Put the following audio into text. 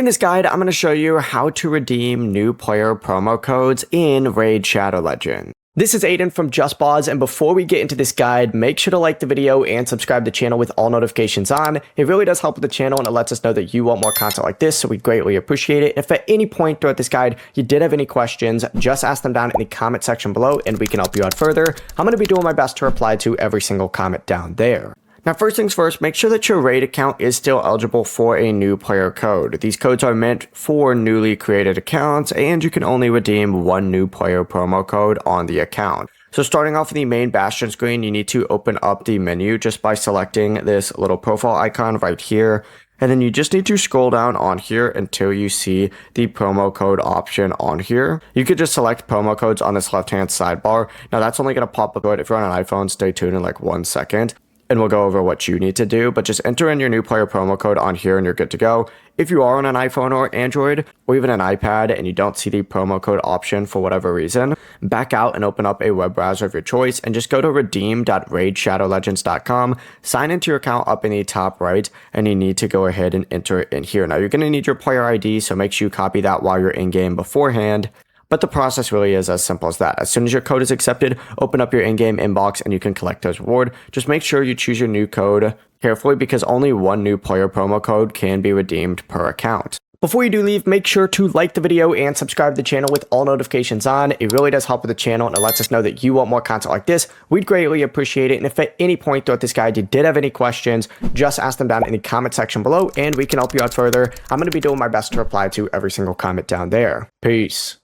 In this guide, I'm going to show you how to redeem new player promo codes in Raid Shadow Legends. This is Aiden from JustBoz, and before we get into this guide, make sure to like the video and subscribe to the channel with all notifications on. It really does help with the channel, and it lets us know that you want more content like this, so we greatly appreciate it. If at any point throughout this guide you did have any questions, just ask them down in the comment section below, and we can help you out further. I'm going to be doing my best to reply to every single comment down there. Now, first things first, make sure that your Raid account is still eligible for a new player code. These codes are meant for newly created accounts, and you can only redeem one new player promo code on the account. So starting off in the main Bastion screen, you need to open up the menu just by selecting this little profile icon right here. And then you just need to scroll down on here until you see the promo code option on here. You could just select promo codes on this left-hand sidebar. Now that's only going to pop up, but if you're on an iPhone, stay tuned in like 1 second. And we'll go over what you need to do, but just enter in your new player promo code on here and you're good to go. If you are on an iPhone or Android or even an iPad and you don't see the promo code option for whatever reason, back out and open up a web browser of your choice and just go to redeem.raidshadowlegends.com, sign into your account up in the top right, and you need to go ahead and enter it in here. Now you're going to need your player ID, so make sure you copy that while you're in game beforehand. But the process really is as simple as that. As soon as your code is accepted, open up your in-game inbox and you can collect those rewards. Just make sure you choose your new code carefully because only one new player promo code can be redeemed per account. Before you do leave, make sure to like the video and subscribe to the channel with all notifications on. It really does help with the channel and it lets us know that you want more content like this. We'd greatly appreciate it. And if at any point throughout this guide you did have any questions, just ask them down in the comment section below and we can help you out further. I'm going to be doing my best to reply to every single comment down there. Peace.